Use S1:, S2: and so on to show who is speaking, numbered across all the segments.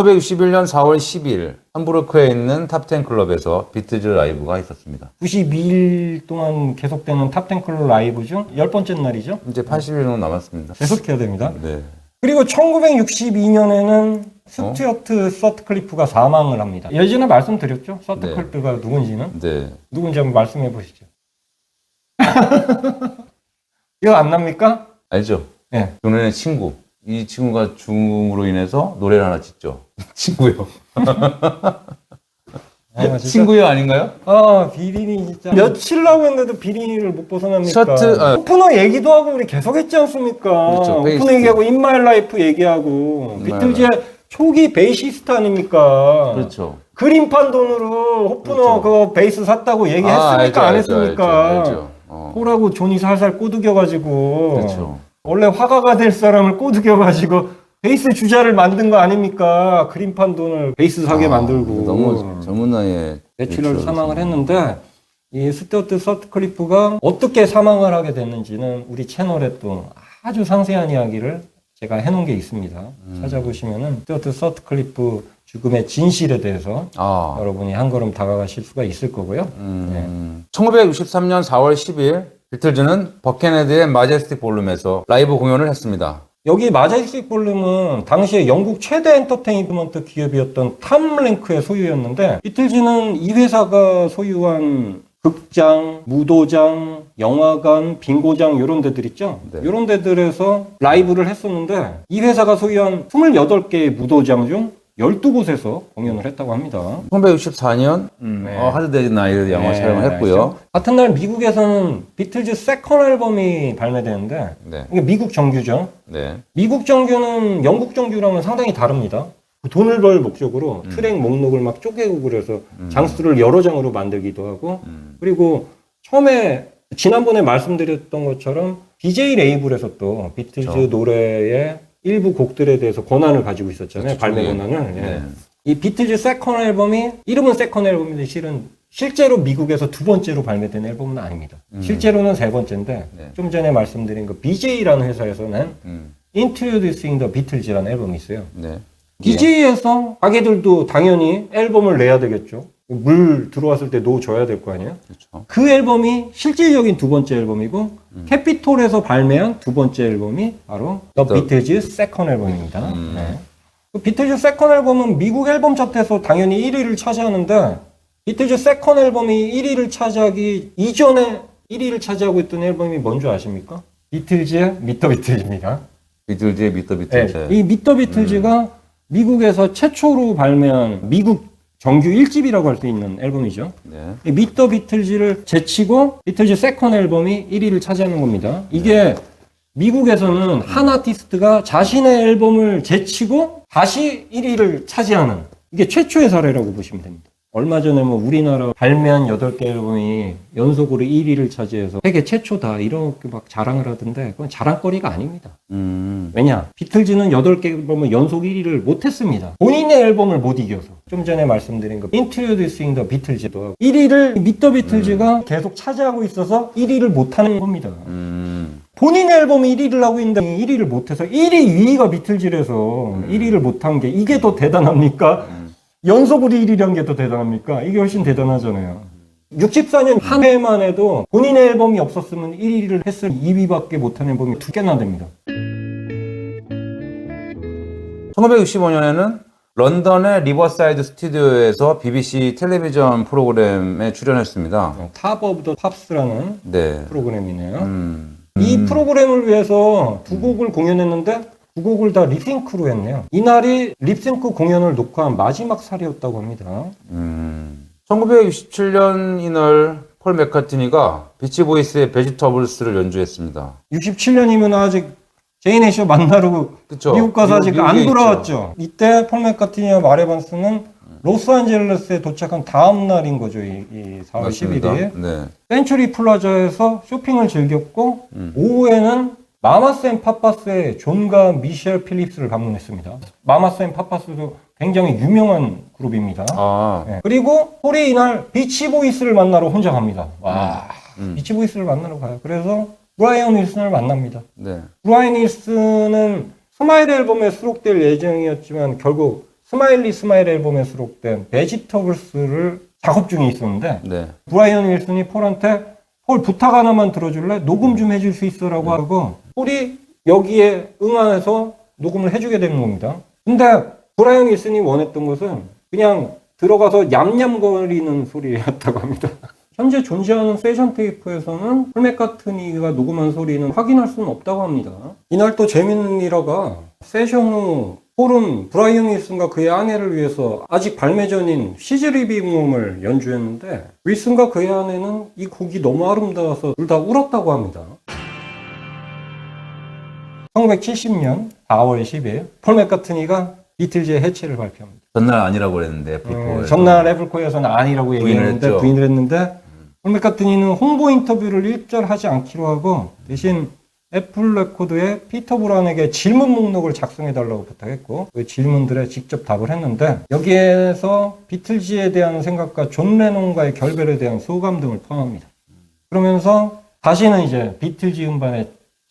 S1: 1961년 4월 10일 함부르크에 있는 탑10 클럽에서 비틀즈 라이브가 있었습니다.
S2: 92일 동안 계속되는 탑10 클럽 라이브 중 10번째 날이죠.
S1: 이제 80일 정도 남았습니다.
S2: 계속해야 됩니다.
S1: 네.
S2: 그리고 1962년에는 스튜어트 서트클리프가 사망을 합니다. 예전에 말씀드렸죠? 서트클리프가 누군지는?
S1: 네.
S2: 누군지 한번 말씀해 보시죠. 이거 안 납니까?
S1: 알죠?
S2: 네.
S1: 교련의 친구. 이 친구가 죽음으로 인해서 노래를 하나 짓죠. 친구요.
S2: 진짜.
S1: 친구요 아닌가요?
S2: 비린이 진짜. 며칠라고 했는데도 비린이를 못 벗어납니까?
S1: 셔트,
S2: 오프너 얘기도 하고 우리 계속 했지 않습니까?
S1: 그렇죠,
S2: 오프너
S1: 베이시스트.
S2: 얘기하고 인마일 라이프 얘기하고 비틀즈의 초기 베이시스트 아닙니까?
S1: 그렇죠.
S2: 그림판 돈으로 호프너
S1: 그렇죠.
S2: 그 베이스 샀다고 얘기했습니까?
S1: 알죠,
S2: 안
S1: 알죠,
S2: 했습니까?
S1: 알죠.
S2: 호라고 존이 살살 꼬드겨가지고
S1: 그렇죠.
S2: 원래 화가가 될 사람을 꼬드겨가지고 베이스 주자를 만든 거 아닙니까? 그림판 돈을 베이스 사게 만들고
S1: 너무 젊은 나이에
S2: 며칠을 사망을 했는데 이 스튜어트 서트클리프가 어떻게 사망을 하게 됐는지는 우리 채널에 또 아주 상세한 이야기를 제가 해놓은 게 있습니다. 찾아보시면은 스튜어트 서트클리프 죽음의 진실에 대해서 여러분이 한 걸음 다가가실 수가 있을 거고요.
S1: 1963년 4월 10일 비틀즈는 버켄헤드의 마제스틱 볼룸에서 라이브 공연을 했습니다.
S2: 여기 마제스틱 볼룸은 당시에 영국 최대 엔터테인먼트 기업이었던 탐 랭크의 소유였는데 비틀즈는 이 회사가 소유한 극장, 무도장, 영화관, 빙고장 이런 데들 있죠?
S1: 네.
S2: 이런 데들에서 라이브를 했었는데 이 회사가 소유한 28개의 무도장 중 12곳에서 공연을 했다고 합니다.
S1: 1964년 하드 데이 나이트 영화 촬영을 했고요.
S2: 같은 날 미국에서는 비틀즈 세컨 앨범이 발매되는데 이게 미국 정규죠. 미국 정규는 영국 정규랑은 상당히 다릅니다. 돈을 벌 목적으로 트랙 목록을 막 쪼개고 그래서 장수를 여러 장으로 만들기도 하고 그리고 처음에 지난번에 말씀드렸던 것처럼 DJ 레이블에서 또 비틀즈 노래의 일부 곡들에 대해서 권한을 가지고 있었잖아요. 발매 권한을. 이 비틀즈 세컨 앨범이 이름은 세컨 앨범인데 실제로 미국에서 두 번째로 발매된 앨범은 아닙니다. 실제로는 세 번째인데 좀 전에 말씀드린 그 BJ라는 회사에서는 Introducing the Beatles라는 앨범이 있어요. BJ에서 가게들도 당연히 앨범을 내야 되겠죠. 물 들어왔을 때 넣어줘야 될 거 아니에요?
S1: 그렇죠.
S2: 그 앨범이 실질적인 두 번째 앨범이고 캐피톨에서 발매한 두 번째 앨범이 바로 The Beatles Second 앨범입니다. 그 비틀즈 세컨 앨범은 미국 앨범 차트에서 당연히 1위를 차지하는데 비틀즈 세컨 앨범이 1위를 차지하기 이전에 1위를 차지하고 있던 앨범이 뭔 줄 아십니까? 비틀즈의 미터 비틀즈입니다.
S1: 비틀즈의 미터 비틀즈.
S2: 이 미터 비틀즈가 미국에서 최초로 발매한 미국 정규 1집이라고 할 수 있는 앨범이죠. 이 미터 비틀즈를 제치고 비틀즈 세컨 앨범이 1위를 차지하는 겁니다. 이게 미국에서는 한 아티스트가 자신의 앨범을 제치고 다시 1위를 차지하는 이게 최초의 사례라고 보시면 됩니다. 얼마 전에 뭐 우리나라 발매한 8개 앨범이 연속으로 1위를 차지해서 세계 최초다 이렇게 막 자랑을 하던데 그건 자랑거리가 아닙니다. 왜냐? 비틀즈는 8개 앨범을 연속 1위를 못했습니다. 본인의 앨범을 못 이겨서. 좀 전에 말씀드린 거 Introducing the Beatles도 하고 1위를 미터 비틀즈가 계속 차지하고 있어서 1위를 못하는 겁니다. 본인의 앨범이 1위를 하고 있는데 1위를 못해서 1위 2위가 비틀즈라서 1위를 못한 게 이게 더 대단합니까? 연속으로 1위란 게 더 대단합니까? 이게 훨씬 대단하잖아요. 64년 한 해만 해도 본인의 앨범이 없었으면 1위를 했을 2위밖에 못한 앨범이 2개나 됩니다.
S1: 1965년에는 런던의 리버사이드 스튜디오에서 BBC 텔레비전 프로그램에 출연했습니다.
S2: 탑 오브 더 팝스라는 프로그램이네요. 이 프로그램을 위해서 두 곡을 공연했는데 두 곡을 다 립싱크로 했네요. 이날이 립싱크 공연을 녹화한 마지막 살이었다고 합니다.
S1: 1967년 이날 폴 맥카트니가 비치보이스의 베지터블스를 연주했습니다.
S2: 67년이면 아직 제인 애셔 만나러
S1: 그쵸?
S2: 미국 가서 아직 안 돌아왔죠.
S1: 있죠.
S2: 이때 폴 맥카트니와 마레 반스는 로스앤젤레스에 도착한 다음 날인 거죠. 이 4월
S1: 맞습니다.
S2: 11일. 센츄리 플라자에서 쇼핑을 즐겼고 오후에는 마마스 앤 파파스의 존과 미셸 필립스를 방문했습니다. 마마스 앤 파파스도 굉장히 유명한 그룹입니다. 그리고 폴이 이날 비치보이스를 만나러 혼자 갑니다. 비치보이스를 만나러 가요. 그래서 브라이언 윌슨을 만납니다. 브라이언 윌슨은 스마일 앨범에 수록될 예정이었지만 결국 스마일리 스마일 앨범에 수록된 베지터블스를 작업 중에 있었는데
S1: 네.
S2: 브라이언 윌슨이 폴한테 폴 부탁 하나만 들어줄래? 녹음 좀 해줄 수 있어라고 하고 폴이 여기에 응하해서 녹음을 해주게 되는 겁니다. 근데 브라이언 윌슨이 원했던 것은 그냥 들어가서 얌얌거리는 소리였다고 합니다. 현재 존재하는 세션 테이프에서는 폴 맥카트니가 녹음한 소리는 확인할 수는 없다고 합니다. 이날 또 재밌는 일화가 세션 후 폴은 브라이언 윌슨과 그의 아내를 위해서 아직 발매 전인 시즈 리빙홈을 연주했는데 윌슨과 그의 아내는 이 곡이 너무 아름다워서 둘 다 울었다고 합니다. 1970년 4월 10일 폴 맥카트니가 비틀즈의 해체를 발표합니다.
S1: 전날 아니라고 그랬는데 애플코에서.
S2: 전날 애플코에서는 아니라고 얘기했는데
S1: 했죠.
S2: 부인을 했는데 폴 맥카트니는 홍보 인터뷰를 일절하지 않기로 하고 대신 애플 레코드에 피터 브라운에게 질문 목록을 작성해달라고 부탁했고 그 질문들에 직접 답을 했는데 여기에서 비틀즈에 대한 생각과 존 레논과의 결별에 대한 소감 등을 포함합니다. 그러면서 다시는 이제 비틀즈 음반에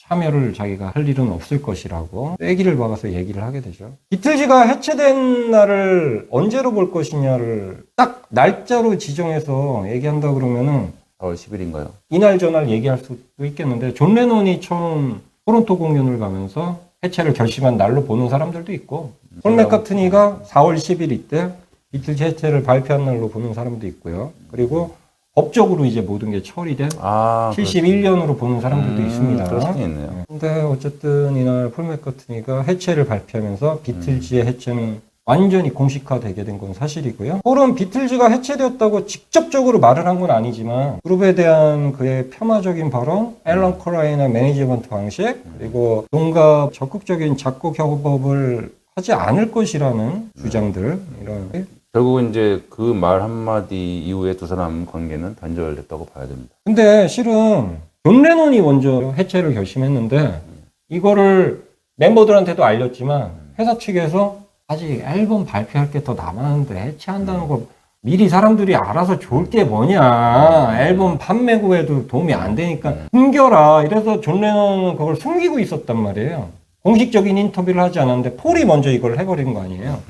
S2: 참여를 자기가 할 일은 없을 것이라고 쐐기를 박아서 얘기를 하게 되죠. 비틀즈가 해체된 날을 언제로 볼 것이냐를 딱 날짜로 지정해서 얘기한다 그러면은
S1: 4월 10일인가요?
S2: 이날 저날 얘기할 수도 있겠는데 존 레논이 처음 토론토 공연을 가면서 해체를 결심한 날로 보는 사람들도 있고 폴 맥카트니가 4월 10일 이때 비틀즈 해체를 발표한 날로 보는 사람도 있고요. 그리고 법적으로 이제 모든 게 처리된 71년으로 보는 사람들도 있습니다.
S1: 그럴 수도 있네요.
S2: 근데 어쨌든 이날 폴 맥카트니가 해체를 발표하면서 비틀즈의 해체는 완전히 공식화되게 된 건 사실이고요. 폴은 비틀즈가 해체되었다고 직접적으로 말을 한 건 아니지만 그룹에 대한 그의 폄하적인 발언, 앨런 커라인의 매니지먼트 방식, 그리고 뭔가 적극적인 작곡 협업을 하지 않을 것이라는 주장들 이런
S1: 결국은 이제 그 말 한마디 이후에 두 사람 관계는 단절됐다고 봐야 됩니다.
S2: 근데 실은 존 레논이 먼저 해체를 결심했는데 이거를 멤버들한테도 알렸지만 회사 측에서 아직 앨범 발표할 게 더 남았는데 해체한다는 거 미리 사람들이 알아서 좋을 게 뭐냐. 앨범 판매고 해도 도움이 안 되니까 숨겨라. 이래서 존 레논은 그걸 숨기고 있었단 말이에요. 공식적인 인터뷰를 하지 않았는데 폴이 먼저 이걸 해버린 거 아니에요.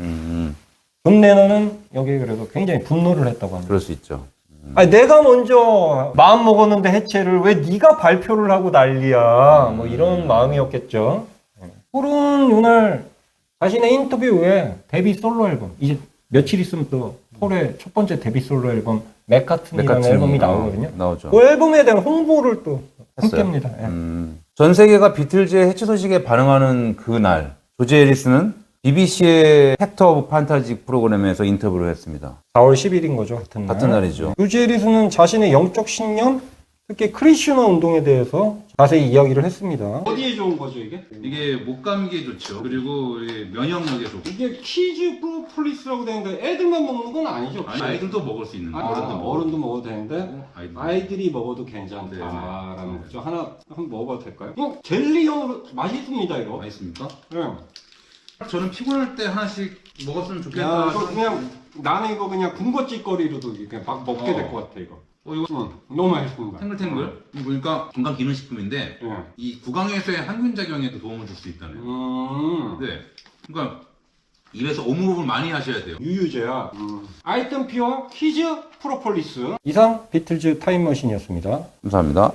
S2: 존 레논은 여기에 그래서 굉장히 분노를 했다고 합니다.
S1: 그럴 수 있죠.
S2: 아니, 내가 먼저 마음 먹었는데 해체를 왜 네가 발표를 하고 난리야. 뭐 이런 마음이었겠죠. 폴은 이날 자신의 인터뷰 후에 데뷔 솔로 앨범, 이제 며칠 있으면 또 폴의 첫 번째 데뷔 솔로 앨범 맥카트니라는 앨범이 나오거든요.
S1: 나오죠.
S2: 그 앨범에 대한 홍보를 또 함께 합니다. 예.
S1: 전 세계가 비틀즈의 해체 소식에 반응하는 그날 조지 해리스는 BBC의 헥터 오브 판타지 프로그램에서 인터뷰를 했습니다.
S2: 4월 10일인 거죠. 같은
S1: 날이죠.
S2: 조지 해리스는 자신의 영적 신념, 특히 크리스천화 운동에 대해서 자세히 이야기를 했습니다.
S3: 어디에 좋은 거죠 이게?
S4: 이게 목 감기에 좋죠. 그리고 이게 면역력에 좋고.
S3: 이게 키즈 프로폴리스라고 되는데 애들만 먹는 건 아니죠?
S4: 아니, 아이들도 먹을 수 있는 거.
S3: 어른도 먹어도 되는데
S4: 아이들.
S3: 아이들이 먹어도 괜찮다라는 거죠. 하나 한번 먹어봐도 될까요? 젤리형으로 맛있습니다 이거.
S4: 맛있습니까?
S3: 네.
S4: 저는 피곤할 때 하나씩 먹었으면 좋겠다.
S3: 야, 이거 그냥 나는 이거 그냥 군것질거리로도 그냥 막 먹게 될 것 같아 이거.
S4: 이거
S3: 너무 맛있습니다.
S4: 탱글탱글. 보니까 건강 기능식품인데
S3: 네.
S4: 이 구강에서의 항균 작용에도 도움을 줄 수 있다네요. 네. 그러니까 입에서 오물오물 많이 하셔야 돼요.
S3: 유유제야. 아이템 퓨어 키즈 프로폴리스.
S2: 이상 비틀즈 타임머신이었습니다.
S1: 감사합니다.